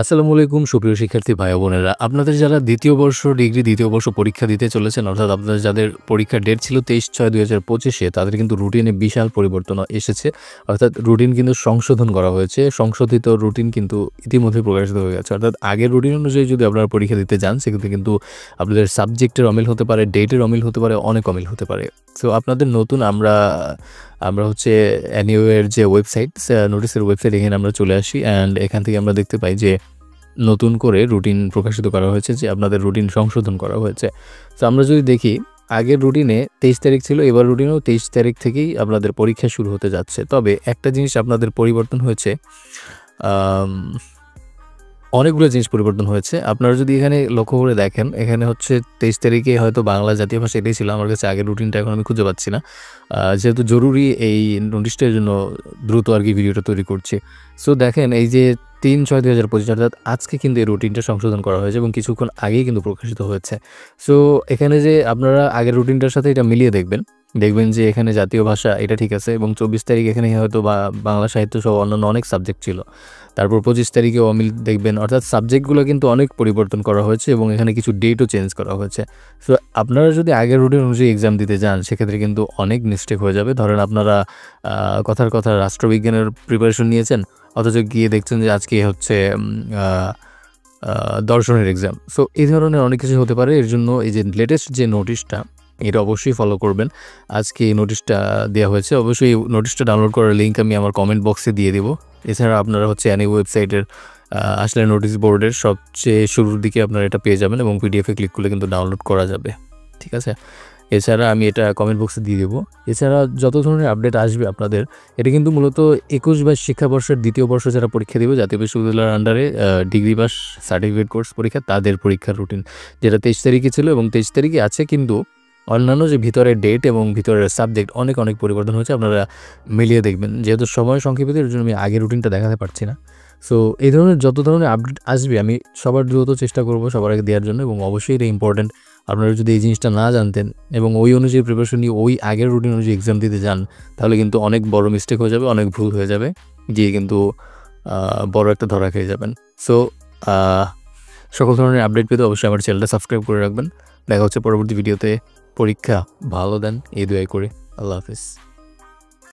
আসসালামু আলাইকুম সুপ্রিয় শিক্ষার্থী ভাই ও বোনেরা। আপনাদের যারা দ্বিতীয় বর্ষ ডিগ্রি দ্বিতীয় বর্ষ পরীক্ষা দিতে চলেছেন, অর্থাৎ আপনাদের যাদের পরীক্ষার ডেট ছিল ২৩/৬/২০২৫ তাদের কিন্তু রুটিনে বিশাল পরিবর্তন এসেছে। অর্থাৎ রুটিন কিন্তু সংশোধন করা হয়েছে। সংশোধিত রুটিন কিন্তু ইতিমধ্যে প্রকাশিত হয়ে গেছে। অর্থাৎ আগের রুটিন অনুযায়ী যদি আপনারা পরীক্ষা দিতে যান, সেক্ষেত্রে কিন্তু আপনাদের সাবজেক্টের অমিল হতে পারে, ডেটের অমিল হতে পারে, অনেক অমিল হতে পারে। সো আপনাদের নতুন আমরা হচ্ছে এনইউএর যে ওয়েবসাইট, নোটিসের ওয়েবসাইট, এখানে আমরা চলে আসি অ্যান্ড এখান থেকে আমরা দেখতে পাই যে নতুন করে রুটিন প্রকাশিত করা হয়েছে, যে আপনাদের রুটিন সংশোধন করা হয়েছে। তো আমরা যদি দেখি, আগের রুটিনে ২৩ তারিখ ছিল, এবার রুটিনেও ২৩ তারিখ থেকেই আপনাদের পরীক্ষা শুরু হতে যাচ্ছে। তবে একটা জিনিস আপনাদের পরিবর্তন হয়েছে, অনেকগুলো জিনিস পরিবর্তন হয়েছে। আপনারা যদি এখানে লক্ষ্য করে দেখেন, এখানে হচ্ছে ২৩ তারিখে হয়তো বাংলা জাতীয় ভাষা এটাই ছিল। আমার কাছে আগের রুটিনটা এখন আমি খুঁজে পাচ্ছি না। যেহেতু জরুরি এই নোটিশটার জন্য দ্রুত আর কি ভিডিওটা তৈরি করছি। সো দেখেন, এই যে ৩/৬/২০২৫ অর্থাৎ আজকে কিন্তু এই রুটিনটা সংশোধন করা হয়েছে এবং কিছুক্ষণ আগেই কিন্তু প্রকাশিত হয়েছে। সো এখানে যে আপনারা আগের রুটিনটার সাথে এটা মিলিয়ে দেখবেন যে এখানে জাতীয় ভাষা এটা ঠিক আছে এবং ২৪ তারিখ এখানে হয়তো বাংলা সাহিত্য সহ অন্যান্য অনেক সাবজেক্ট ছিল। তারপর ২৫ তারিখে অমিল দেখবেন, অর্থাৎ সাবজেক্টগুলো কিন্তু অনেক পরিবর্তন করা হয়েছে এবং এখানে কিছু ডেটও চেঞ্জ করা হয়েছে। সো আপনারা যদি আগের রুটিন অনুযায়ী এক্সাম দিতে যান, সেক্ষেত্রে কিন্তু অনেক মিস্টেক হয়ে যাবে। ধরেন আপনারা কথার কথা রাষ্ট্রবিজ্ঞানের প্রিপারেশন নিয়েছেন, অথচ গিয়ে দেখছেন যে আজকে হচ্ছে দর্শনের এক্সাম। সো এই ধরনের অনেক কিছু হতে পারে। এর জন্য এই যে লেটেস্ট যে নোটিশটা, এটা অবশ্যই ফলো করবেন। আজকে এই নোটিশটা দেওয়া হয়েছে, অবশ্যই এই নোটিশটা ডাউনলোড করার লিঙ্ক আমি আমার কমেন্ট বক্সে দিয়ে দেবো। এছাড়া আপনারা হচ্ছে এনই ওয়েবসাইটের আসলে নোটিশ বোর্ডের সবচেয়ে শুরুর দিকে আপনারা এটা পেয়ে যাবেন এবং পিডিএফে ক্লিক করলে কিন্তু ডাউনলোড করা যাবে। ঠিক আছে? এছাড়া আমি এটা কমেন্ট বক্সে দিয়ে দেবো। এছাড়া যত ধরনের আপডেট আসবে আপনাদের, এটা কিন্তু মূলত ২১/২২ শিক্ষাবর্ষের দ্বিতীয় বর্ষ যারা পরীক্ষা দেবে জাতীয় বিশ্ববিদ্যালয়ের আন্ডারে ডিগ্রি পাস সার্টিফিকেট কোর্স পরীক্ষা, তাদের পরীক্ষার রুটিন, যেটা ২৩ তারিখে ছিল এবং ২৩ তারিখে আছে। কিন্তু অন্যান্য যে ভিতরের ডেট এবং ভিতরের সাবজেক্ট অনেক পরিবর্তন হয়েছে। আপনারা মিলিয়ে দেখবেন। যেহেতু সময় সংক্ষেপিত, এর জন্য আমি আগের রুটিনটা দেখাতে পারছি না। সো এই ধরনের যত ধরনের আপডেট আসবে, আমি সবার দ্রুত চেষ্টা করব সবার আগে দেওয়ার জন্য, এবং অবশ্যই এটা ইম্পর্ট্যান্ট। আপনারা যদি এই জিনিসটা না জানতেন এবং ওই অনুযায়ী প্রিপারেশন নিয়ে ওই আগের রুটিন অনুযায়ী এক্সাম দিতে যান, তাহলে কিন্তু অনেক বড় মিস্টেক হয়ে যাবে, অনেক ভুল হয়ে যাবে, গিয়ে কিন্তু বড় একটা ধরা খেয়ে যাবেন। সো সকল ধরনের আপডেট পেতে অবশ্যই আমার চ্যানেলটা সাবস্ক্রাইব করে রাখবেন। দেখা হচ্ছে পরবর্তী ভিডিওতে। পরীক্ষা ভালো দেন এই দোয়াই করে। আল্লাহ হাফিজ।